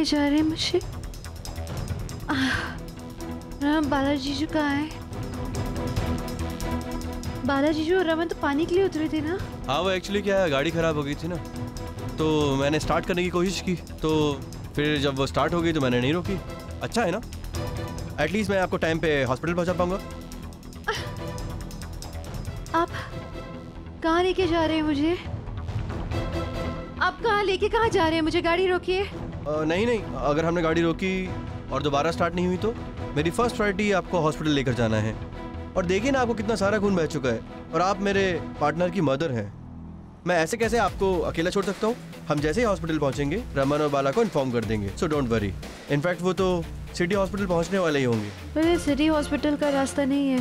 जा रहे हैं मुझे? बालाजी जी कहाँ है? बालाजी और रमन तो पानी के लिए उतरे थे ना? हाँ, वो एक्चुअली क्या है, गाड़ी खराब हो गई थी ना, तो मैंने स्टार्ट करने की कोशिश की, तो फिर जब वो स्टार्ट हो गई तो मैंने नहीं रोकी। अच्छा है ना, एटलीस्ट मैं आपको टाइम पे हॉस्पिटल पहुंचा पाऊंगा। आप कहाँ लेके जा रहे हैं मुझे? आप कहाँ जा रहे हैं मुझे? गाड़ी रोकिए। नहीं, अगर हमने गाड़ी रोकी और दोबारा स्टार्ट नहीं हुई तो मेरी फर्स्ट प्रायोरिटी आपको हॉस्पिटल लेकर जाना है। और देखिए ना, आपको कितना सारा खून बह चुका है और आप मेरे पार्टनर की मदर हैं। मैं ऐसे कैसे आपको अकेला छोड़ सकता हूँ? हम जैसे ही हॉस्पिटल पहुँचेंगे रमन और बाला को इन्फॉर्म कर देंगे, सो डोंट वरी। इनफैक्ट वो तो सिटी हॉस्पिटल पहुँचने वाले ही होंगे। पर सिटी हॉस्पिटल का रास्ता नहीं है,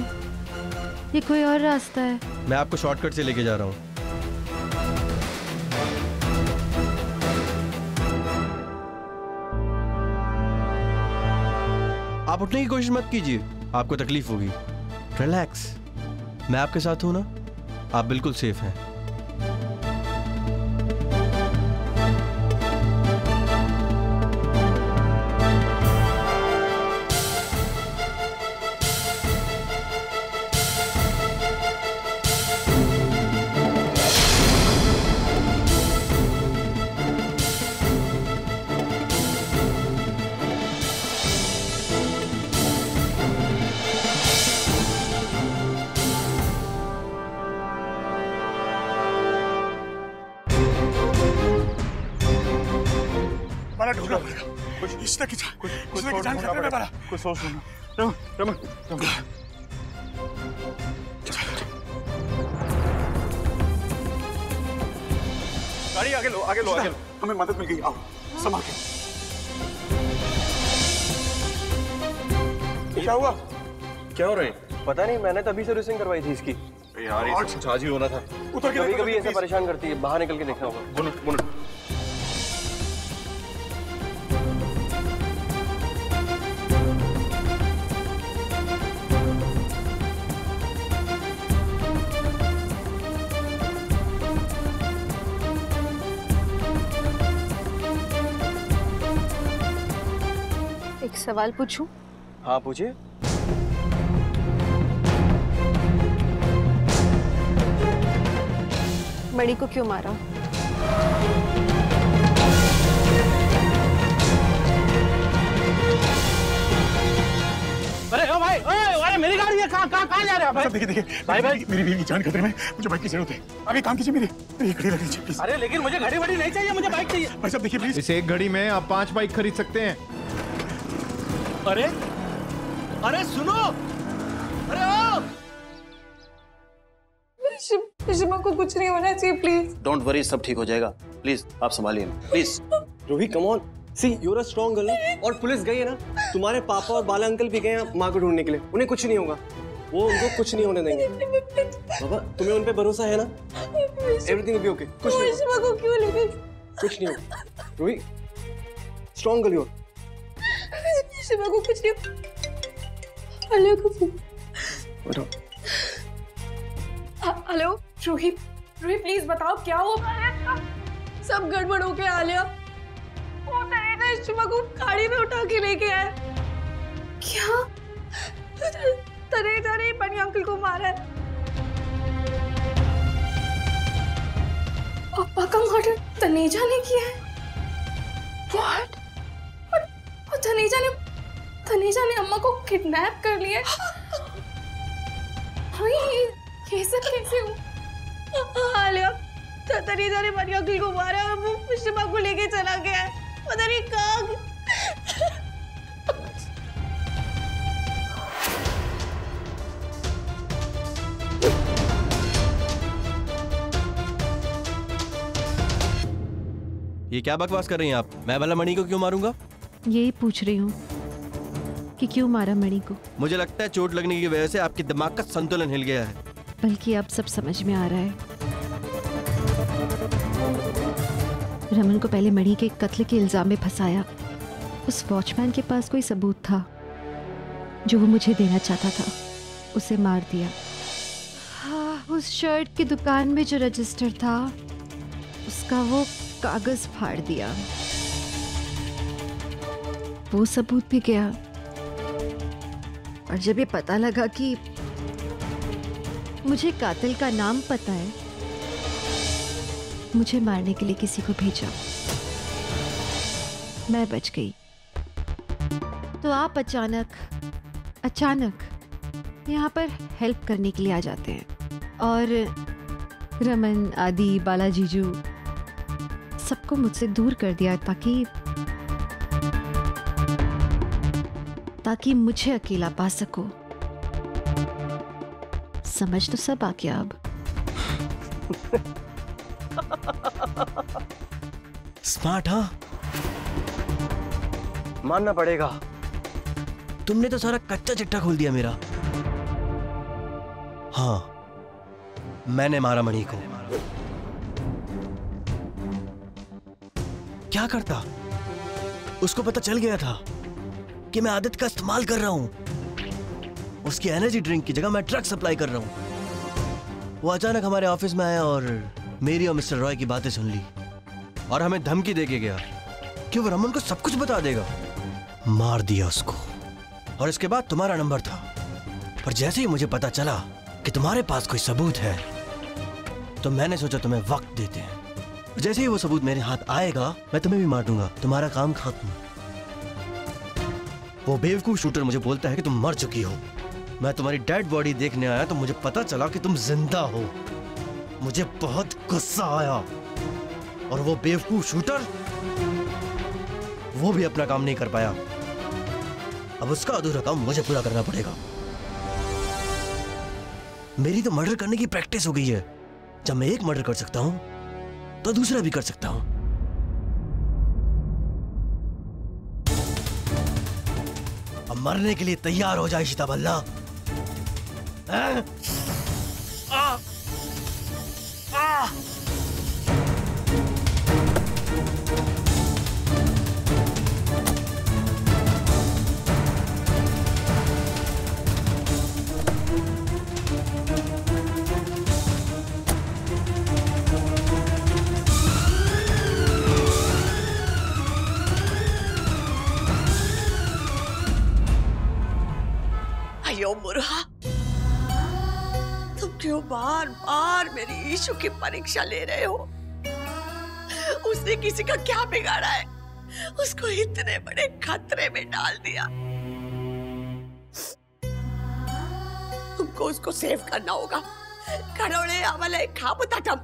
ये कोई और रास्ता है। मैं आपको शॉर्टकट से लेके जा रहा हूँ। आप उठने की कोशिश मत कीजिए, आपको तकलीफ होगी। रिलैक्स, मैं आपके साथ हूं ना, आप बिल्कुल सेफ हैं। ढूंढना पड़ेगा इसने की जान खतरे में पड़ा। कुछ सोच लो। रमन गाड़ी आगे लो। हमें मदद मिल गई, आओ संभाल के। क्या हुआ? क्या हो रहे हैं? पता नहीं, मैंने तभी सर्विसिंग करवाई थी इसकी। यार ये चार्ज ही होना था। उतर के कभी कभी ऐसा परेशान करती है, बाहर निकल के देखना होगा। बुनट एक सवाल पूछूं? हाँ पूछिए। बड़ी को क्यों मारा? अरे ओ भाई, अरे मेरी गाड़ी है, कहाँ जा रहे हो भाई? देखिए भाई मेरी बीवी की जान खतरे में, मुझे बाइक की जरूरत है। अभी काम कीजिए, मेरी घड़ी लग लीजिए प्लीज। अरे लेकिन मुझे घड़ी वड़ी नहीं चाहिए, मुझे बाइक चाहिए। भाई साहब देखिए प्लीज। इस एक घड़ी में आप 5 बाइक खरीद सकते हैं। अरे सुनो, अरे ओ शिमा को कुछ नहीं होना चाहिए, प्लीज। डोंट वरी, सब ठीक हो जाएगा। प्लीज आप संभालिए, please. Ruhi come on, see you are a strong girl. और पुलिस गई है ना, तुम्हारे पापा और बाला अंकल भी गए हैं माँ को ढूंढने के लिए। उन्हें कुछ नहीं होगा, वो उनको कुछ नहीं होने देंगे। बाबा तुम्हें उन पे भरोसा है ना? Everything will be okay. कुछ नहीं, शिमा को क्यों लेके? कुछ नहीं होगा। रूही स्ट्रॉन्ग गर्ल, शिमा को कुछ नहीं। आलिया को बताओ। हेलो रूही प्लीज बताओ क्या हुआ? सब गड़बड़ हो गया आलिया। वो शिमा को गाड़ी में उठा के लेके आए। क्या? तनेजा ने बनी अंकल को मारा है। पापा का मर्डर तनेजा ने किया है? What? और तनेजा ने अम्मा को किडनैप कर लिया। ये सब कैसे हुआ? आलिया, तनेजा ने बनी अंकल को मारा और वो शिमा को लेके चला गया है। पता नहीं कहाँ। ये क्या बकवास कर रही हैं आप? मैं भला मणि को क्यों मारूंगा? यही पूछ रही हूँ कि क्यों मारा मणि को। मुझे लगता है चोट लगने की वजह से आपके दिमाग का संतुलन हिल गया है। बल्कि अब सब समझ में आ रहा है। रमन को पहले मणि के कत्ल के इल्जाम में फंसाया। उस वॉचमैन के पास कोई सबूत था जो वो मुझे देना चाहता था, उसे मार दिया। हाँ, उस शर्ट की दुकान में जो रजिस्टर था उसका वो कागज फाड़ दिया। वो सबूत भी गया। और जब ये पता लगा कि मुझे कातिल का नाम पता है, मुझे मारने के लिए किसी को भेजा, मैं बच गई। तो आप अचानक यहाँ पर हेल्प करने के लिए आ जाते हैं और रमन, आदि, बाला, जीजू सबको मुझसे दूर कर दिया ताकि मुझे अकेला पा सको। समझ तो सब आ गया अब। स्मार्ट, हाँ? मानना पड़ेगा, तुमने तो सारा कच्चा चिट्ठा खोल दिया मेरा। हाँ, मैंने मारा मणि को। क्या करता? उसको पता चल गया था कि मैं आदित्य का इस्तेमाल कर रहा हूं। उसकी एनर्जी ड्रिंक की जगह मैं ड्रग सप्लाई कर रहा हूं। वो अचानक हमारे ऑफिस में आया और मेरी और मिस्टर रॉय की बातें सुन ली और हमें धमकी देके गया कि वो रमन को सब कुछ बता देगा। मार दिया उसको। और इसके बाद तुम्हारा नंबर था, पर जैसे ही मुझे पता चला कि तुम्हारे पास कोई सबूत है तो मैंने सोचा तुम्हें वक्त देते हैं। जैसे ही वो सबूत मेरे हाथ आएगा मैं तुम्हें भी मार दूंगा, तुम्हारा काम खत्म। वो बेवकूफ शूटर मुझे बोलता है कि तुम मर चुकी हो। मैं तुम्हारी डेड बॉडी देखने आया तो मुझे पता चला कि तुम जिंदा हो। मुझे बहुत गुस्सा आया और वो बेवकूफ शूटर वो भी अपना काम नहीं कर पाया। अब उसका अधूरा काम मुझे पूरा करना पड़ेगा। मेरी तो मर्डर करने की प्रैक्टिस हो गई है। जब मैं एक मर्डर कर सकता हूं तो दूसरा भी कर सकता हूं। अब मरने के लिए तैयार हो जाए इशिता बल्ला। मुरहा, तुम क्यों बार बार मेरी ईशु की परीक्षा ले रहे हो? उसने किसी का क्या बिगाड़ा है? उसको इतने बड़े खतरे में डाल दिया। तुमको उसको सेव करना होगा। करोड़े आवले खापताटम।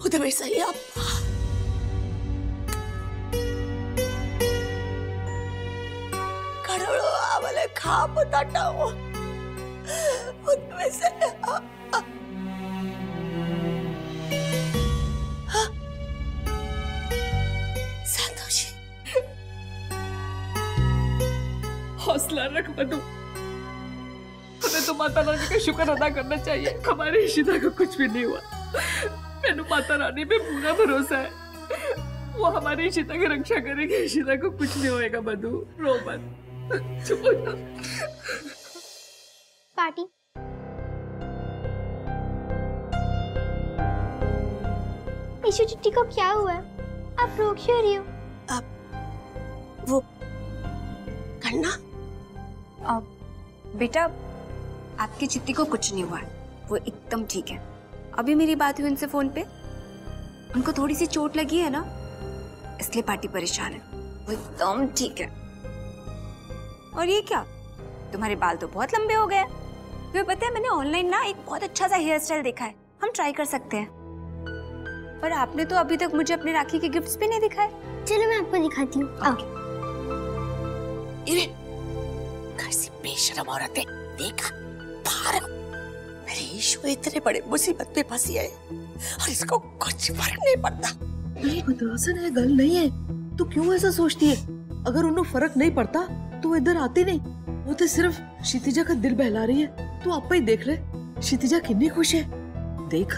उधर सही आप खापताटा हो उनमें से संतोषी, हौसला रख मधु। हमें तो माता रानी का शुक्र अदा करना चाहिए। हमारी इशिता को कुछ भी नहीं हुआ। मैंने माता रानी पे पूरा भरोसा है। वो हमारी इशिता की रक्षा करेगी। इशिता को कुछ नहीं होएगा मधु, रो मत। पार्टी इशू चिट्ठी को क्या हुआ? आप रो क्यों रही हो? वो करना बेटा, आपकी चिट्ठी को कुछ नहीं हुआ, वो एकदम ठीक है। अभी मेरी बात हुई उनसे फोन पे, उनको थोड़ी सी चोट लगी है ना, इसलिए पार्टी परेशान है। वो एकदम ठीक है। और ये क्या, तुम्हारे बाल तो बहुत लंबे हो गए। तुम्हें पता है, मैंने ऑनलाइन ना एक बहुत अच्छा सा हेयर स्टाइल देखा है, हम ट्राई कर सकते हैं। पर आपने तो अभी तक मुझे अपने राखी के गिफ्ट्स भी नहीं दिखाए। चलो मैं आपको दिखाती हूँ। कैसी बेशरम औरत है। देखा भारा, मेरी ईशु इतने बड़े मुसीबत में फंसी है और इसको कुछ फर्क नहीं पड़ता। नहीं मद्रासन है, गल नहीं है। तू क्यों ऐसा सोचती है? अगर उन्हें फर्क नहीं पड़ता तो इधर आती नहीं। वो तो सिर्फ क्षितिजा का दिल बहला रही है। तू आप ही देख ले, क्षितिजा कितनी खुश है। देख,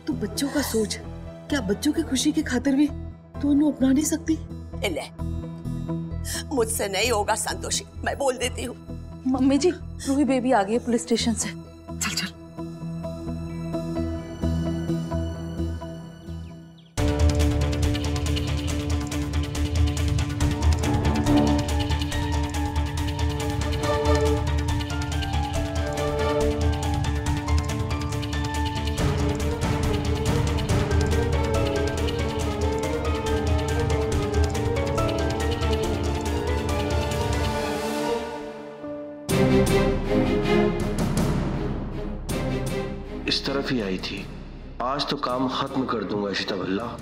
तू बच्चों का सोच। क्या बच्चों की खुशी की खातिर भी तू उन्हें अपना नहीं सकती? ले, मुझसे नहीं होगा संतोषी, मैं बोल देती हूँ। मम्मी जी, रूही बेबी आ गई है पुलिस स्टेशन से। चल चल। तरफ ही आई थी। आज तो काम खत्म कर दूंगा इशिता भल्ला।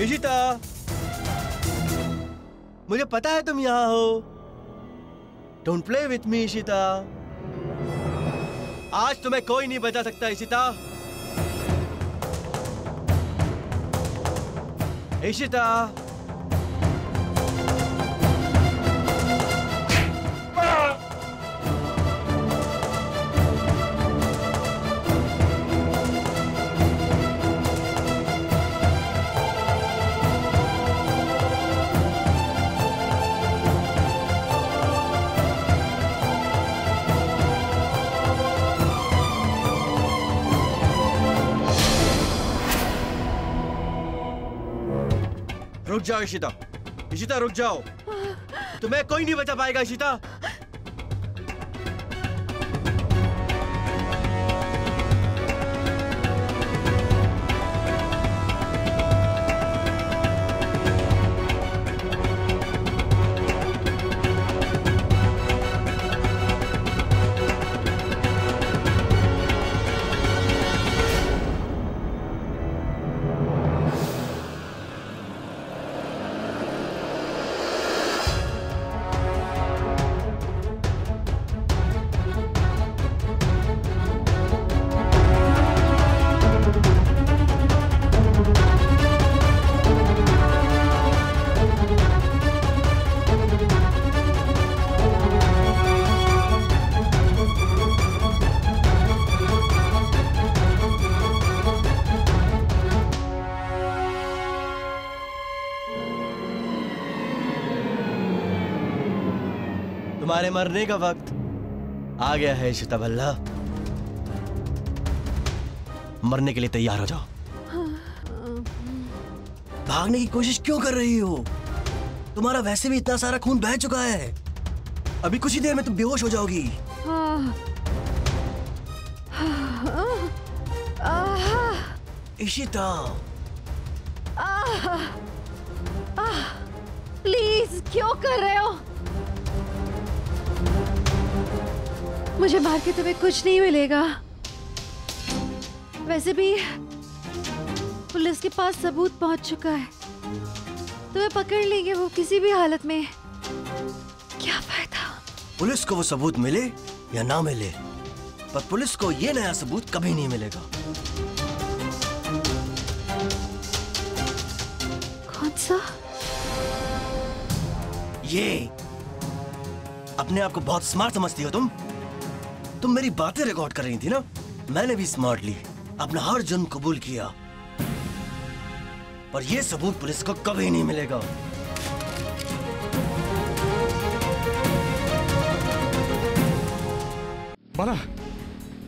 इशिता, मुझे पता है तुम यहाँ हो। Don't play with me Ishita. आज तुम्हें कोई नहीं बचा सकता इशिता। इशिता, रुक जाओ इशिता। इशिता रुक जाओ, तुम्हें कोई नहीं बचा पाएगा इशिता। तुम्हारे मरने का वक्त आ गया है इशिता भल्ला। मरने के लिए तैयार हो जाओ। भागने की कोशिश क्यों कर रही हो? तुम्हारा वैसे भी इतना सारा खून बह चुका है। अभी कुछ ही देर में तुम बेहोश हो जाओगी। इशिता, प्लीज क्यों कर रहे हो? मुझे मार के तुम्हें कुछ नहीं मिलेगा। वैसे भी पुलिस के पास सबूत पहुंच चुका है। तुम्हें पकड़ लेंगे वो किसी भी हालत में। क्या फायदा? पुलिस को वो सबूत मिले या ना मिले, पर पुलिस को ये नया सबूत कभी नहीं मिलेगा। कौन सा? ये अपने आप को बहुत स्मार्ट समझती हो तुम। तुम मेरी बातें रिकॉर्ड कर रही थी ना, मैंने भी स्मार्टली अपना हर जुर्म कबूल किया, पर यह सबूत पुलिस को कभी नहीं मिलेगा। बाला,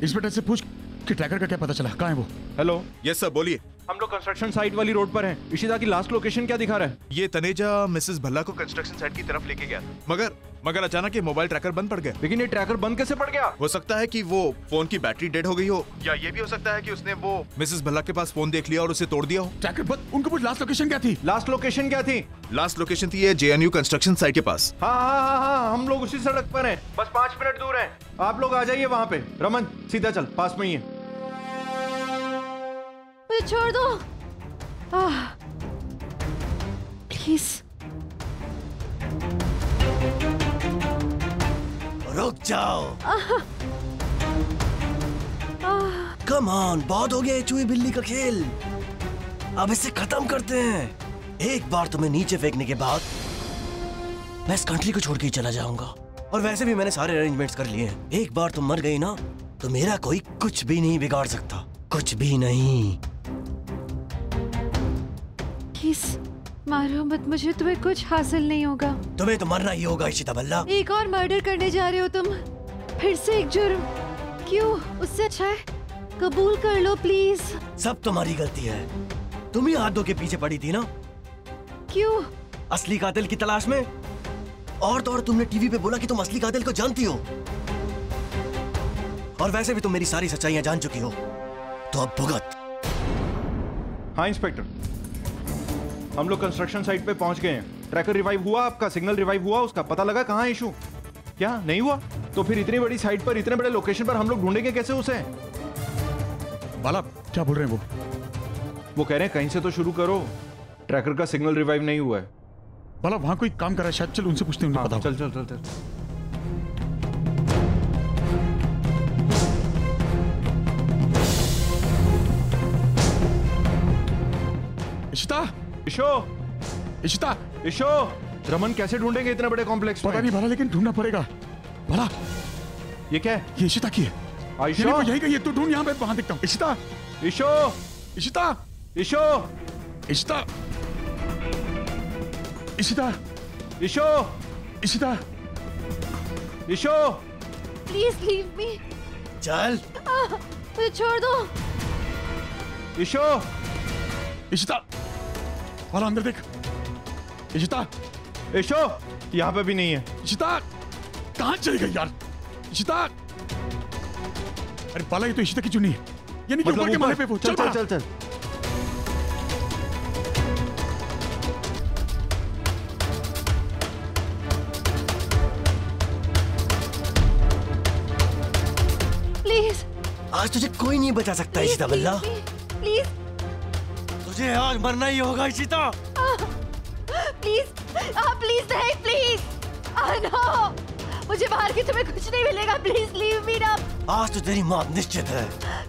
इंस्पेक्टर से पूछ कि ट्रैकर का क्या पता चला, कहाँ है वो? हेलो। यस सर, बोलिए। हम लोग कंस्ट्रक्शन साइट वाली रोड पर हैं। इशिता की लास्ट लोकेशन क्या दिखा रहा है? ये तनेजा मिसेस भल्ला को कंस्ट्रक्शन साइट की तरफ लेके गया, मगर मगर अचानक ये मोबाइल ट्रैकर बंद पड़ गया। लेकिन ये ट्रैकर बंद कैसे पड़ गया? हो सकता है कि वो फोन की बैटरी डेड हो गई हो, या ये भी हो सकता है कि उसने वो मिसेस भल्ला के पास फोन देख लिया और उसे तोड़ दिया हो। ट्रैकर बंद, उनको पूछ लास्ट लोकेशन क्या थी? लास्ट लोकेशन क्या थी? लास्ट लोकेशन थी ये JNU कंस्ट्रक्शन साइट के पास। हाँ, हम लोग उसी सड़क पर हैं, बस 5 मिनट दूर हैं। आप लोग आ जाइए वहाँ पे। रमन सीधा चल, पास में ही है। मुझे छोड़ दो प्लीज। रुक जाओ। कम ऑन, बहुत हो गया ये चूही बिल्ली का खेल। अब इसे खत्म करते हैं। एक बार तुम्हें नीचे फेंकने के बाद मैं इस कंट्री को छोड़ के ही चला जाऊंगा। और वैसे भी मैंने सारे अरेंजमेंट्स कर लिए हैं। एक बार तुम मर गई ना तो मेरा कोई कुछ भी नहीं बिगाड़ सकता, कुछ भी नहीं। प्लीज मारो मत मुझे, तुम्हें कुछ हासिल नहीं होगा। तुम्हें तो मरना ही होगा इशिता भल्ला। एक और मर्डर करने जा रहे हो तुम, फिर से एक जुर्म। क्यों? उससे अच्छा है कबूल कर लो प्लीज। सब तुम्हारी गलती है, तुम ही हाथों के पीछे पड़ी थी ना। क्यों? असली कातिल की तलाश में। और तो और तुमने टीवी पे बोला कि तुम असली कातिल को जानती हो। और वैसे भी तुम मेरी सारी सच्चाइयां जान चुकी हो, तो अब भुगत। हाँ इंस्पेक्टर, हम लोग कंस्ट्रक्शन साइट पे पहुंच गए हैं। ट्रैकर रिवाइव हुआ, आपका सिग्नल रिवाइव हुआ, उसका पता लगा कहाँ है इशू? क्या नहीं हुआ? तो फिर इतनी बड़ी साइट पर, इतने बड़े लोकेशन पर हम लोग ढूंढेंगे कैसे उसे? बाला क्या बोल रहे हैं वो कह रहे हैं कहीं से तो शुरू करो। ट्रैकर का सिग्नल रिवाइव नहीं हुआ है। बाला वहां कोई काम कर रहा है शायद, चल उनसे पूछते हैं, उन्हें पता होगा। चल। इशो, रमन कैसे ढूंढेंगे इतने बड़े कॉम्प्लेक्स में? पता नहीं बाला, लेकिन ढूंढना पड़ेगा। बाला ये क्या है? ये इशिता की है। यही गई है, तू ढूंढ, यहाँ पे वहां देखता हूँ। Ishita, Isho, Ishita, Isho, Ishita, Ishita, Isho, Ishita, Isho, please leave me. चल मुझे छोड़ दो। इशो, इशिता, बाला अंदर देख। इशिता, इशो, यहाँ पे भी नहीं है। इशिता कहाँ चली गई यार? इशिता, अरे बाला ये तो इशिता की चुनी है, यानी कि ऊपर के माले पे वो। चल। प्लीज, आज तुझे कोई नहीं बचा सकता इशिता भल्ला। प्लीज, तुझे आज मरना ही होगा इशिता। प्लीज नहीं, प्लीज। नो, मुझे बाहर की तुम्हें कुछ नहीं मिलेगा। Please leave me now. आज तो तेरी मौत निश्चित है।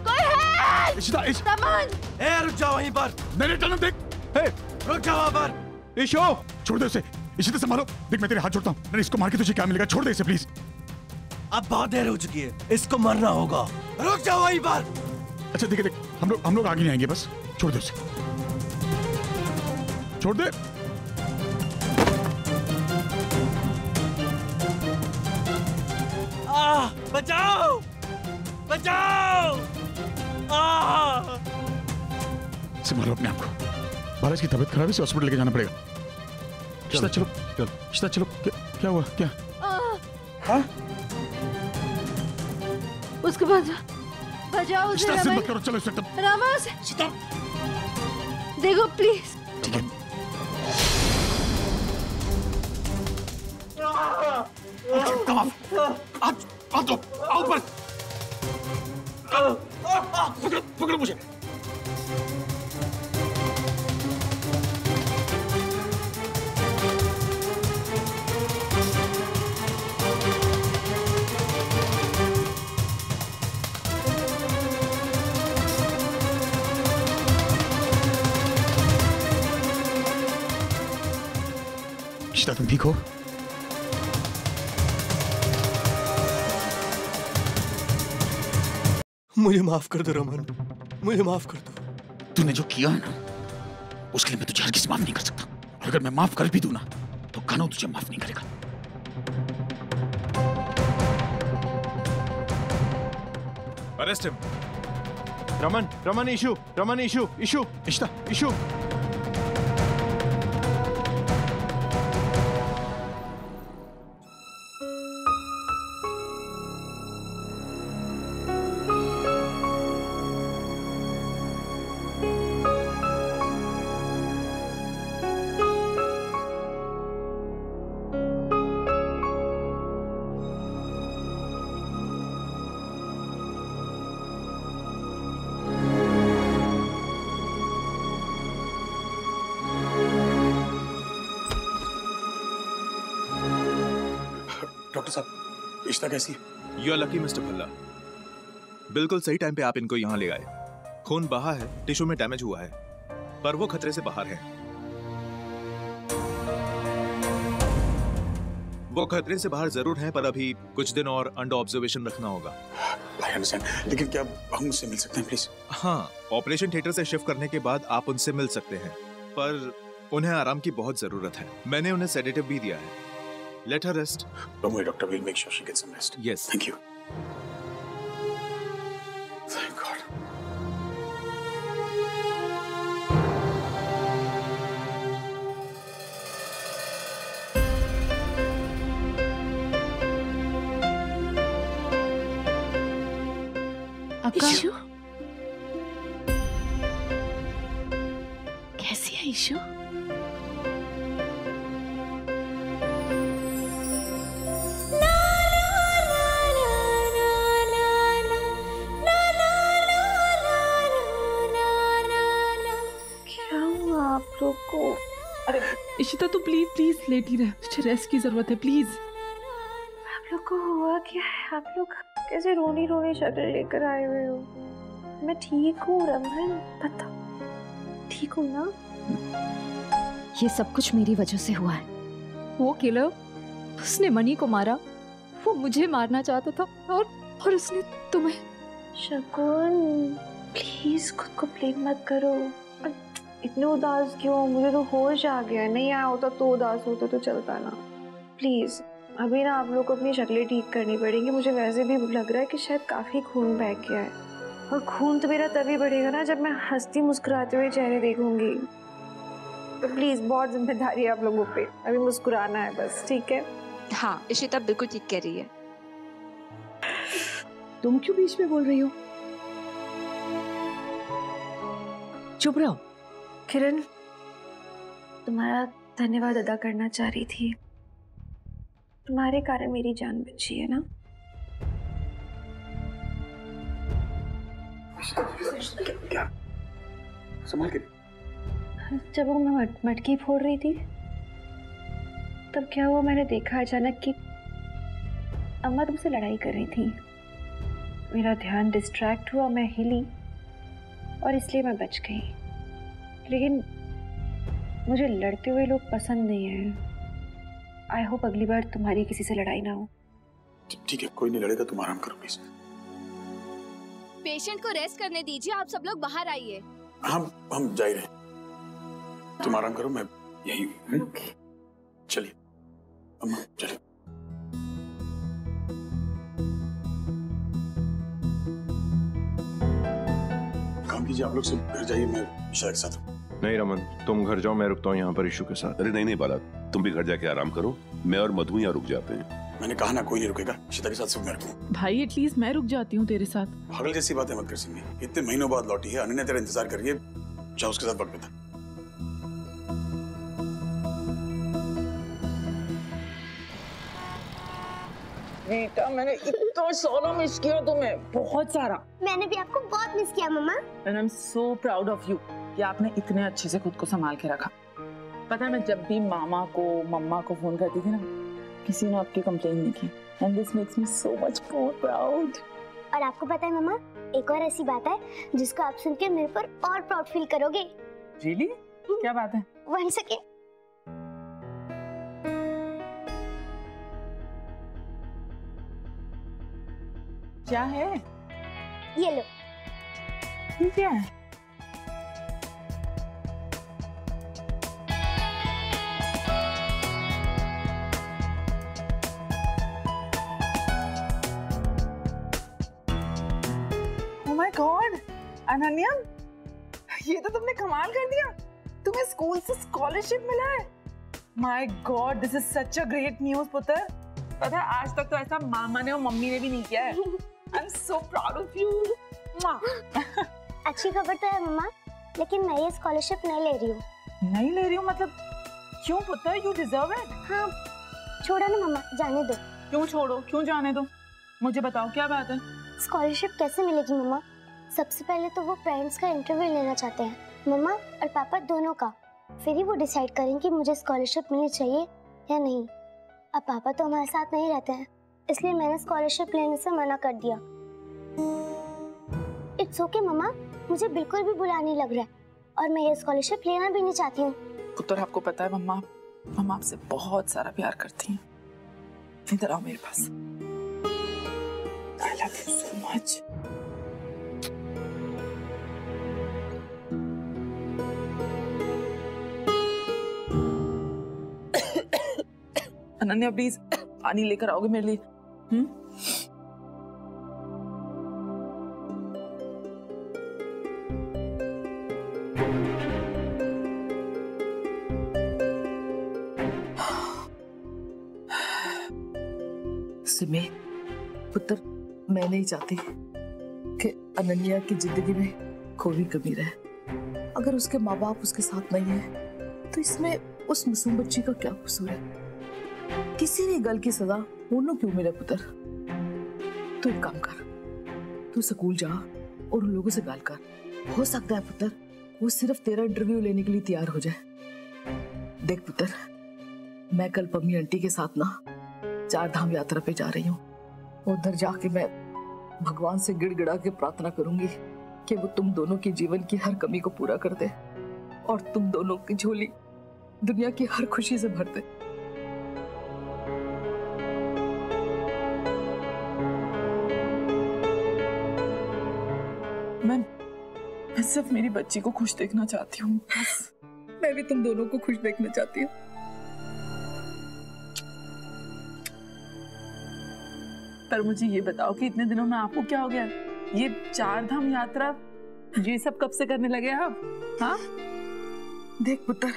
कोई है? इशिता, रमन, रुक जाओ वहीं पर। मेरे टर्न देख। रुक जाओ वहाँ पर। इशो, छोड़ दे उसे। इशिता संभालो, देख मैं तेरे हाथ जोड़ता हूँ। इसको मार के तुझे क्या मिलेगा? छोड़ दे इसे प्लीज। अब बहुत देर हो चुकी है, इसको मरना होगा। रुक जाओ वहीं पर। अच्छा देख, हम लोग आगे नहीं आएंगे, बस छोड़ दे उसे, छोड़ दे। बचाओ, बचाओ। संभालो अपने आप को। बाला की तबीयत खराब है, इसे हॉस्पिटल लेके जाना पड़ेगा। इशिता चलो, इशिता चलो। क्या हुआ? क्या? उसको बचाओ उसे। इशिता मत करो, चलो इसे। रमन, इशिता देखो प्लीज। ठीक है। आओ ऊपर। पकड़ो मुझे। इशिता तुम ठीक हो? मुझे माफ कर दो रमन, मुझे माफ कर दो। तूने जो किया है ना, उसके लिए मैं तुझे हरगिज़ माफ नहीं कर सकता। और अगर मैं माफ कर भी दूं ना, तो कानून तुझे माफ नहीं करेगा। Arrest him. Raman, Ishu, Ishita, Ishu. Doctor साहब इश्ता कैसी है? You are lucky mister Bhalla, बिल्कुल सही टाइम पे आप इनको यहाँ ले आए। खून बहा है, टिश्यू में डैमेज हुआ है, पर वो खतरे से बाहर है। वो खतरे से बाहर जरूर हैं, पर अभी कुछ दिन और अंडर ऑब्जर्वेशन रखना होगा। I understand, लेकिन क्या हम उससे मिल सकते हैं प्लीज? हाँ, ऑपरेशन थिएटर से शिफ्ट करने के बाद आप उनसे मिल सकते हैं, पर उन्हें आराम की बहुत जरूरत है। मैंने उन्हें सेडेटिव भी दिया है। Let her rest. Don't worry, doctor. We'll make sure she gets some rest. Yes. Thank you. Thank God. Issue कैसी है इशू? अरे इशिता तू प्लीज प्लीज लेटी रह, तुझे रेस्ट की जरूरत है प्लीज। आप लोग को हुआ क्या है? आप लोग कैसे रोनी रोनी शक्ल लेकर आए हुए हो? मैं ठीक हूँ रमन, बता ठीक हूँ ना? ये सब कुछ मेरी वजह से हुआ है। वो किलर, उसने मनी को मारा, वो मुझे मारना चाहता था और उसने तुम्हें। शकुन प्लीज खुद को ब्लेम मत करो। इतने उदास क्यों? मुझे तो होश आ गया। नहीं आया होता तो उदास होता तो चलता ना। प्लीज अभी ना आप लोग को अपनी शक्लें ठीक करनी पड़ेंगी। मुझे वैसे भी लग रहा है कि शायद काफी खून बह गया है, और खून तो मेरा तभी बढ़ेगा ना जब मैं हंसती मुस्कुराते हुए चेहरे देखूंगी। तो प्लीज बहुत जिम्मेदारी है आप लोगों पे, अभी मुस्कुराना है बस, ठीक है? हाँ इशिता बिल्कुल ठीक कह रही है। तुम क्यों बीच में बोल रही हो? चुप रहो। किरण तुम्हारा धन्यवाद अदा करना चाह रही थी। तुम्हारे कारण मेरी जान बची है ना। क्या? संभाल के। जब वो मैं मटकी फोड़ रही थी तब क्या हुआ, मैंने देखा अचानक कि अम्मा तुमसे लड़ाई कर रही थी। मेरा ध्यान डिस्ट्रैक्ट हुआ, मैं हिली और इसलिए मैं बच गई। लेकिन मुझे लड़ते हुए लोग पसंद नहीं है। आई होप अगली बार तुम्हारी किसी से लड़ाई ना हो। ठीक है, कोई नहीं लड़ेगा, तुम आराम करो प्लीज। पेशेंट को रेस्ट करने दीजिए, आप सब लोग बाहर आइए। हम जा ही रहे हैं, तुम आराम करो, मैं यही हूँ। चलिए अम्मा चलिए। काम कीजिए, आप लोग सब घर जाइए, मैं ईशा के साथ हूँ। नहीं रमन, तुम घर जाओ, मैं रुकता हूँ यहाँ पर इशू के साथ। अरे नहीं बाला, तुम भी घर जाके आराम करो, मैं और मधु यहाँ रुक जाते हैं। मैंने कहा ना कोई नहीं रुकेगा, इशिता के साथ सिर्फ मैं रुकूँ। भाई एटलीस्ट मैं रुक जाती हूँ तेरे साथ। पागल जैसी बातें मत कर सिंधी, इतने महीनों बाद लौटी है, अनन्या तेरा इंतजार कर रही है, जाओ उसके साथ वक्त बिता। बेटा मैंने इतना सारा मिस किया तुम्हें, बहुत सारा। मैंने भी आपको बहुत मिस किया मम्मा। And I'm so proud of you कि आपने इतने अच्छे से खुद को संभाल के रखा। पता है मैं जब भी मामा को मम्मा को फोन करती थी ना, किसी ने आपकी कंप्लेन नहीं की। And this makes me so much more proud. और आपको पता है मम्मा, एक और ऐसी बात है जिसको आप सुन के मेरे पर और प्राउड फील करोगे। Really? क्या बात है? 1 सेकेंड। क्या है? ये लो। ठीक है। Oh my God, अनन्या, ये तो तुमने कमाल कर दिया। तुम्हें स्कूल से स्कॉलरशिप मिला है। My God, this is such a great news पुत्र। पता है आज तक तो ऐसा मामा ने और मम्मी ने भी नहीं किया है। I'm so proud of you. अच्छी खबर तो है मम्मा, लेकिन मैं ये स्कॉलरशिप नहीं ले रही हूँ। नहीं ले रही हूँ मतलब क्यों पुत्र? You deserve it. हाँ, छोड़ो ना मम्मा, जाने दो। क्यों छोड़ो? क्यों जाने दो? मुझे बताओ क्या बात है? स्कॉलरशिप कैसे मिलेगी मम्मा? सबसे पहले तो वो पेरेंट्स का इंटरव्यू लेना चाहते हैं, मम्मा और पापा दोनों का। फिर ही वो डिसाइड करेंगे कि मुझे स्कॉलरशिप मिलनी चाहिए या नहीं। अब पापा तो हमारे साथ नहीं रहते हैं, इसलिए मैंने स्कॉलरशिप लेने से मना कर दिया। इट्स ओके मम्मा, मुझे बिल्कुल भी बुरा नहीं लग रहा है और मैं ये स्कॉलरशिप लेना भी नहीं चाहती हूँ। पुत्र, आपको पता है मम्मा आपसे बहुत सारा प्यार करती हैं। इधर आओ मेरे पास। I love you so much. Ananya please पानी लेकर आओगे मेरे लिए? सिमी पुत्र, मैं नहीं चाहती कि अनन्या की जिंदगी में कोई भी कमी रहे। अगर उसके माँ बाप उसके साथ नहीं है तो इसमें उस मासूम बच्ची का क्या कसूर है? किसी भी गल की सजा उन्होंने क्यों मिले? पुत्र तू एक काम कर, तू स्कूल जा और उन लोगों से गाल कर। हो सकता है पुत्र वो सिर्फ तेरा इंटरव्यू लेने के लिए तैयार हो जाए। देख पुत्र, मैं कल पम्मी आंटी के साथ ना 4 धाम यात्रा पे जा रही हूँ। उधर जाके मैं भगवान से गिड़गिड़ा के प्रार्थना करूंगी कि वो तुम दोनों की जीवन की हर कमी को पूरा कर दे और तुम दोनों की झोली दुनिया की हर खुशी से भर दे। मैं सिर्फ मेरी बच्ची को खुश देखना चाहती हूँ। बस मैं भी तुम दोनों को खुश देखना चाहती हूँ। पर मुझे ये बताओ कि इतने दिनों में आपको क्या हो गया? ये 4 धाम यात्रा ये सब कब से करने लगे आप? हाँ देख पुत्र,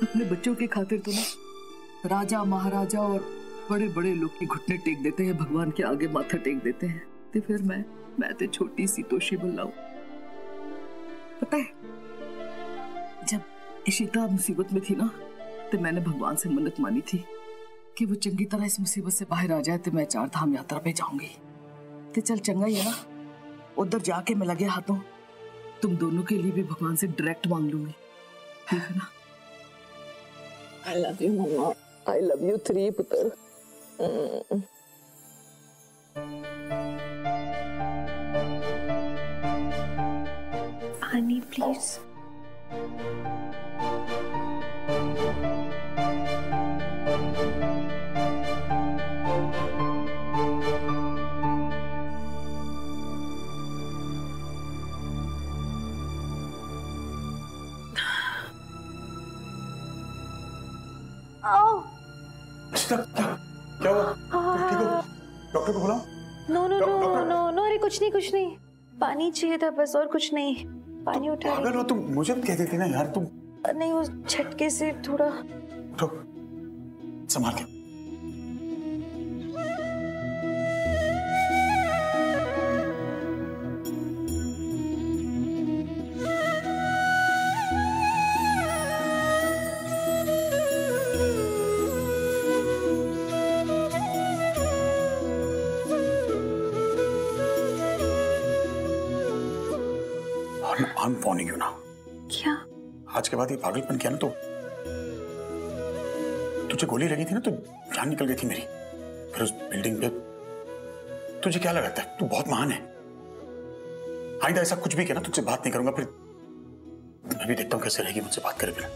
अपने बच्चों की खातिर तो ना राजा महाराजा और बड़े बड़े लोग की घुटने टेक देते हैं, भगवान के आगे माथा टेक देते हैं। तो फिर मैं तो छोटी सी तोशी बल्ला हूं। पता है जब इशिता मुसीबत में थी ना तो मैंने भगवान से मन्नत मानी थी कि वो चंगी तरह इस मुसीबत से बाहर आ जाए तो मैं 4 धाम यात्रा पे जाऊंगी। तो चल चंगा ही है ना, उधर जाके मैं लगे हाथों तुम दोनों के लिए भी भगवान से डायरेक्ट मांग लूंगी, ठीक है ना? I love you mamma, I love you 3 पुत्र। पानी प्लीज। क्या हुआ? ठीक हो? डॉक्टर को बुलाओ। No no no no no, अरे कुछ नहीं, पानी चाहिए था बस, और कुछ नहीं। पानी उठा। पागल हो तुम, मुझे भी कह देती ना यार तुम। नहीं, वो झटके से थोड़ा। तो संभाल के। I'm warning you now. क्या? आज के बाद ये पागलपन किया ना तो तुझे गोली लगी थी ना तो जान निकल गई थी मेरी। फिर उस बिल्डिंग पे तुझे क्या लगता है? तू बहुत महान है। आइंदा ऐसा कुछ भी किया ना तुझसे बात नहीं करूंगा। फिर मैं भी देखता हूँ कैसे रहेगी मुझसे बात करे बिना।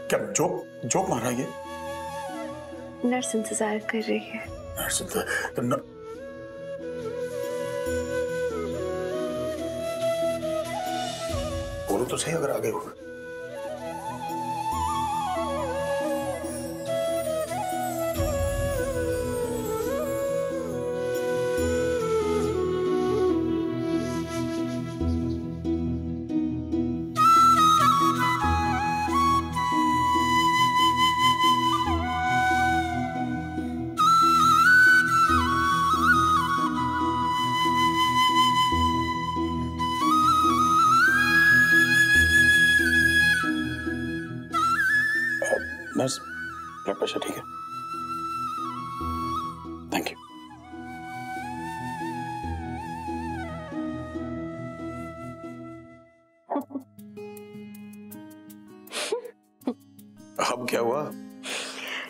क्या जोक मार रहा है ये? नर्स इंतजार कर रही है। नर्स तो बोलो तो सही अगर आगे हो। नर्स, ब्लड प्रेशर ठीक है? Thank you. अब क्या हुआ?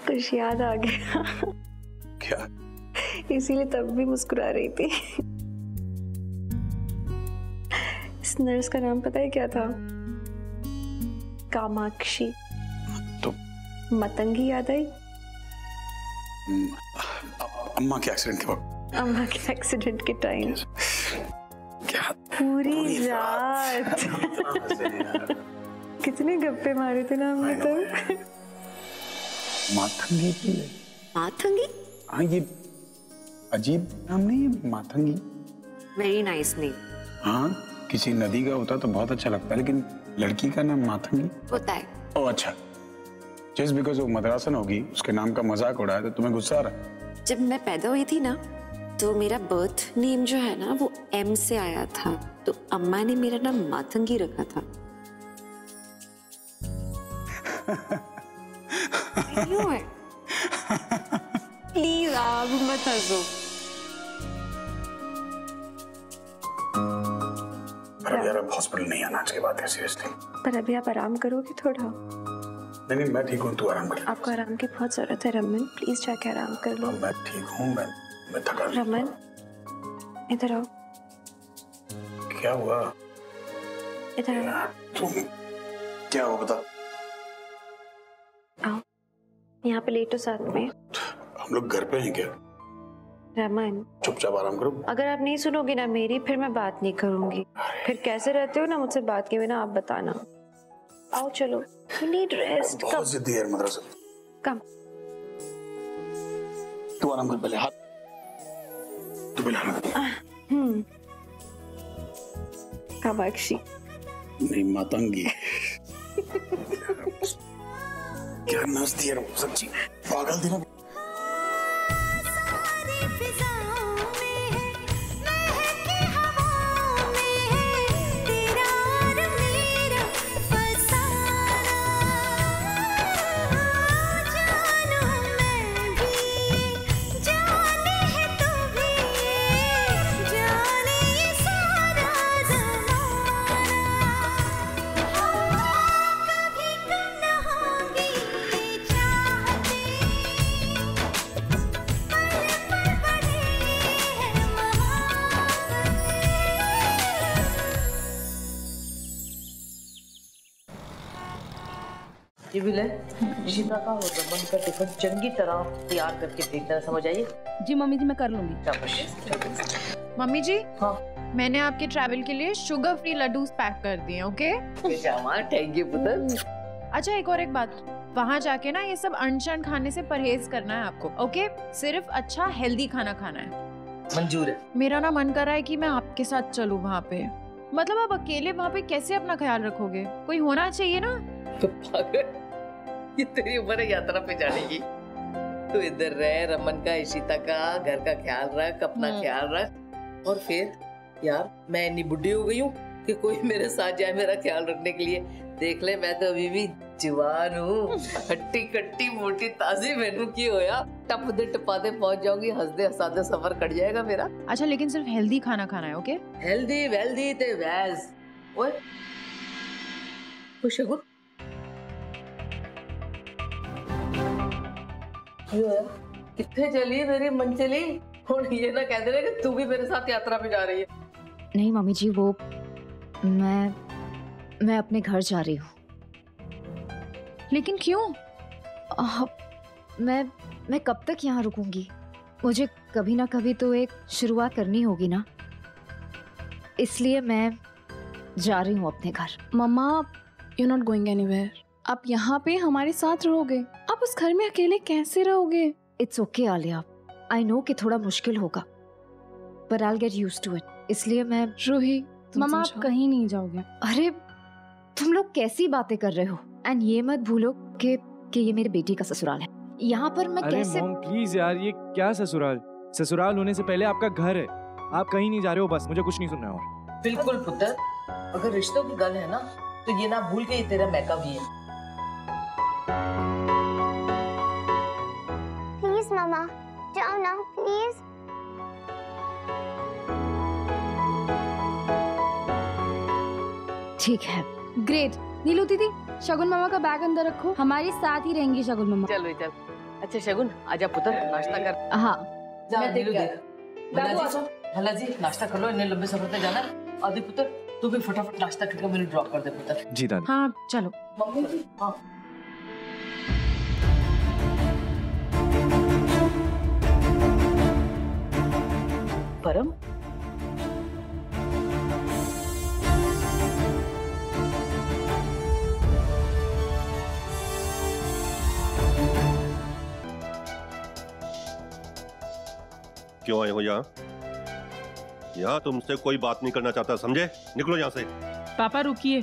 कुछ याद आ गया। क्या? इसीलिए तब भी मुस्कुरा रही थी। इस नर्स का नाम पता है क्या था? कामाक्षी। तो मतंगी याद आई? अम्मा के एक्सीडेंट के वक्त। अम्मा के एक्सीडेंट के टाइम क्या? पूरी रात कितने गप्पे मारे थे ना हमने तब। मातंगी की? मातंगी? हाँ, ये अजीब नाम नहीं है मातंगी? Very nice name. हाँ, किसी नदी का होता तो बहुत अच्छा लगता है, लेकिन लड़की का नाम मातंगी होता है। ओह अच्छा, जस्ट बिकॉज वो मद्रासन होगी उसके नाम का मजाक उड़ाया तो तुम्हें गुस्सा आ रहा? जब मैं पैदा हुई थी ना तो मेरा बर्थ नेम जो है ना वो एम से आया था, तो अम्मा ने मेरा नाम मातंगी रखा था। क्यों है? प्लीज आप मत हंसो। पर यार अब हॉस्पिटल नहीं आना आज के बाद है सीरियसली। पर अभी आप आराम करोगे थोड़ा? नहीं मैं ठीक हूँ, तू आराम कर। आपको आराम की बहुत जरूरत है रमन, प्लीज जाके आराम कर लो। मैं ठीक हूँ, मैं थका। रमन इधर आओ। क्या हुआ? इधर आओ। तुम क्या हुआ बता? आओ यहाँ पे लेटो साथ में। हम लोग घर पे हैं क्या? रमन चुपचाप आराम करो। अगर आप नहीं सुनोगे ना मेरी, फिर मैं बात नहीं करूंगी। फिर कैसे रहते हो ना मुझसे बात किए बिना, आप बताना। आओ चलो, you need rest। बहुत जिद्दी है मद्रासा। कम। तू आराम कर पहले, हाथ तू पहले आराम कर। कामाक्षी नहीं मातंगी। क्या नाचती है सच्ची, पागल थी ना। ऋषिता का और रमन का टिफिन चंगी तरह तैयार करके भेजना, समझ आइए? जी मम्मी जी, मैं कर लूंगी। मम्मी जी, हाँ मैंने आपके ट्रैवल के लिए शुगर फ्री लड्डूस पैक कर दिए। ओके? थैंक यू पुत्र। अच्छा एक और एक बात, वहाँ जाके ना ये सब अनशन खाने से परहेज करना है आपको। ओके? सिर्फ अच्छा हेल्दी खाना खाना है। मंजूर है। मेरा ना मन कर रहा है कि मैं आपके साथ चलूँ वहाँ पे। मतलब आप अकेले वहाँ पे कैसे अपना ख्याल रखोगे? कोई होना चाहिए ना। तो पागल, ये तेरी उम्र है यात्रा पे जाने की। तू इधर रह, रमन का इशिता का घर का ख्याल रख, अपना ख्याल रख। और फिर यार मैं इतनी बुढ़ी हो गई हूँ कि कोई मेरे साथ जाए मेरा ख्याल रखने के लिए। देख ले मैं तो अभी भी जवान हूँ, हट्टी कट्टी मोटी ताजी मैनू की होया। टप दे टपाते पहुंच जाऊंगी, हंसदे हंसादे सफर कट जाएगा मेरा। अच्छा लेकिन सिर्फ हेल्दी खाना खाना है। ओके? हेल्दी वेल्दी ते वैज। ओए खुश हो? कितने चली मेरी मंचली? और ये ना कह दे कि तू भी मेरे साथ यात्रा पे जा रही है। नहीं मम्मी जी, वो मैं अपने घर जा रही हूँ। लेकिन क्यों? मैं कब तक यहाँ रुकूंगी? मुझे कभी ना कभी तो एक शुरुआत करनी होगी ना, इसलिए मैं जा रही हूँ अपने घर। मम्मा यू नॉट गोइंग एनीवेयर। आप यहाँ पे हमारे साथ रहोगे। आप उस घर में अकेले कैसे रहोगे? It's okay Alia, I know कि थोड़ा मुश्किल होगा, पर I will get used to it. इसलिए मैं रूही, मम्मा आप कहीं नहीं जाओगे। अरे तुम लोग कैसी बातें कर रहे हो? एंड ये मत भूलो कि ये मेरी बेटी का ससुराल है। यहाँ पर मैं कैसे? मॉम प्लीज यार, ये क्या ससुराल? ससुराल होने से पहले आपका घर है। आप कहीं नहीं जा रहे हो, बस मुझे कुछ नहीं सुनना है और। बिल्कुल पुत्र, अगर रिश्तों की गल है ना तो ये ना भूल के ये तेरा मैका भी है। प्लीज मामा जाओ ना प्लीज। ठीक है। ग्रेट। नीलू दीदी, शगुन मामा का बैग अंदर रखो, हमारे साथ ही रहेंगी शगुन मामा। चलो चल। अच्छा शगुन आजा पुत्र नाश्ता कर। हाँ जा नीलू देख। भला जी नाश्ता कर लो, इतने लंबे सफर पे जाना। आदि पुत्र तू भी फटाफट नाश्ता करके मुझे ड्रॉप कर दे पुत्र। जी दादी। हाँ चलो। मम्मी हाँ परम क्यों आए हो यहाँ? यहाँ तुमसे कोई बात नहीं करना चाहता, समझे? निकलो यहाँ से। पापा रुकिए।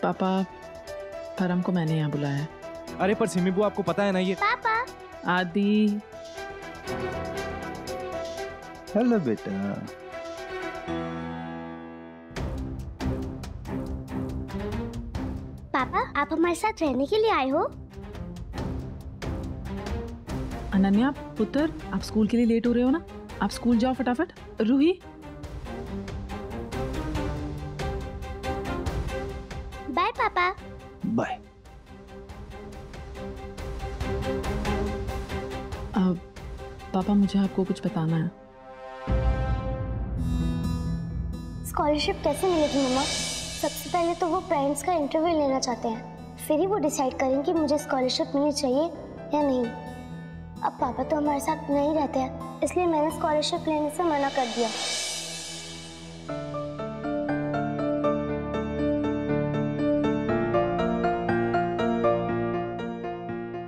पापा परम को मैंने यहाँ बुलाया है। अरे पर सिमी बुआ आपको पता है ना ये। पापा आदि। हेलो बेटा। पापा आप हमारे साथ रहने के लिए आए हो? अनन्या पुत्र आप स्कूल के लिए लेट हो रहे हो ना, आप स्कूल जाओ फटाफट। रूही बाय पापा। बाय। पापा मुझे आपको कुछ बताना है। स्कॉलरशिप कैसे मिलेगी मम्मा? सबसे पहले तो वो पेरेंट्स का इंटरव्यू लेना चाहते हैं, फिर ही वो डिसाइड करेंगे कि मुझे स्कॉलरशिप मिलनी चाहिए या नहीं। अब पापा तो हमारे साथ नहीं रहते हैं, इसलिए मैंने स्कॉलरशिप लेने से मना कर दिया।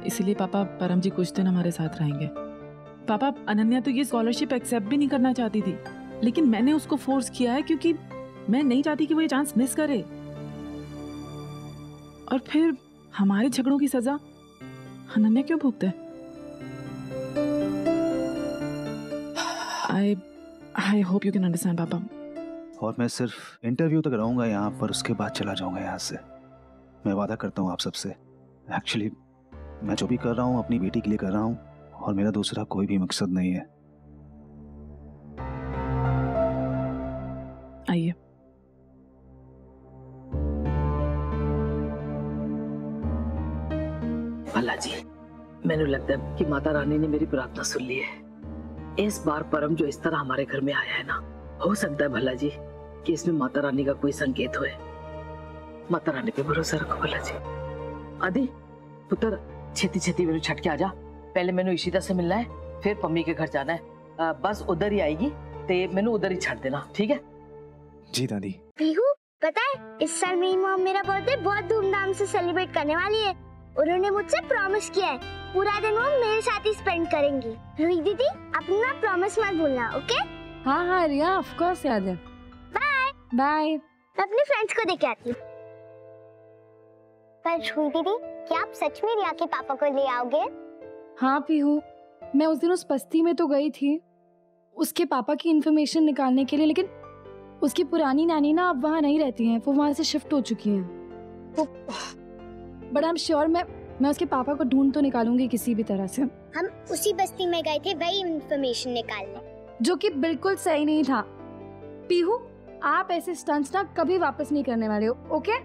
इसीलिए पापा परम जी कुछ दिन हमारे साथ रहेंगे। पापा अनन्या तो ये स्कॉलरशिप एक्सेप्ट भी नहीं करना चाहती थी, लेकिन मैंने उसको फोर्स किया है क्योंकि मैं नहीं चाहती कि वो ये चांस मिस करे। और फिर हमारे झगड़ों की सजा अनन्या क्यों भुगते? I hope you can understand पापा। और मैं सिर्फ इंटरव्यू तक रहूंगा यहाँ पर, उसके बाद चला जाऊंगा यहाँ से। मैं वादा करता हूँ आप सबसे। एक्चुअली मैं जो भी कर रहा हूँ अपनी बेटी के लिए कर रहा हूँ, और मेरा दूसरा कोई भी मकसद नहीं है। आइए। भला जी मैंने लगता है कि माता रानी ने मेरी प्रार्थना सुन ली है। इस बार परम जो इस तरह हमारे घर में आया है ना, हो सकता है भला जी कि इसमें माता रानी का कोई संकेत होए। माता रानी पे भरोसा रखो भला जी। आदि पुत्र छेती छेती मेरे छट के आजा। पहले मैंने इशिता से मिलना है, फिर पम्मी के घर जाना है। बस उधर ही आएगी ते मैंने उधर ही छड़ देना, ठीक है? जी दादी। पीहू पता है इस साल मेरी मॉम मेरा बर्थडे बहुत धूमधाम से सेलिब्रेट करने वाली है। उन्होंने मुझसे प्रॉमिस किया है पूरा दिन वो मेरे साथ ही स्पेंड करेंगी। रूही दीदी अपना प्रॉमिस मत भूलना, ओके? हाँ हाँ रिया ऑफ कोर्स याद है। Bye bye. मैं अपने फ्रेंड्स को देख के आती हूँ। पर रूही दीदी क्या आप सच में रिया के पापा को ले आओगे? हाँ पीहू, मैं उस दिन उस बस्ती में तो गई थी उसके पापा की इंफॉर्मेशन निकालने के लिए, लेकिन उसकी पुरानी नानी ना अब वहाँ नहीं रहती हैं, वो वहाँ से शिफ्ट हो चुकी हैं। बट आई एम श्योर मैं उसके पापा को ढूंढ तो निकालूंगी किसी भी तरह से। हम उसी बस्ती में गए थे वही इंफॉर्मेशन निकालने, जो कि बिल्कुल सही नहीं था। पीहू आप ऐसे स्टंट्स ना कभी वापस नहीं करने वाले हो, ओके?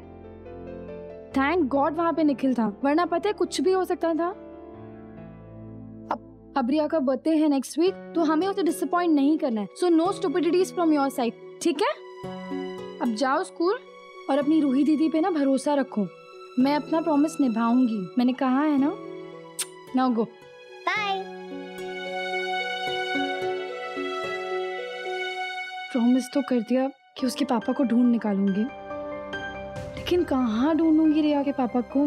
थैंक गॉड वहाँ पे निखिल था, वरना पता है कुछ भी हो सकता था। अब रिया का बर्थडे है नेक्स्ट वीक, तो हमें उसे डिसअपॉइंट नहीं करना है। So no stupidities from your side, ठीक है? अब जाओ स्कूल और अपनी रूही दीदी पे ना भरोसा रखो। मैं अपना प्रॉमिस निभाऊंगी, मैंने कहा है ना। Now go. बाय। प्रॉमिस तो कर दिया कि उसके पापा को ढूंढ निकालूंगी, लेकिन कहाँ ढूंढूंगी रिया के पापा को?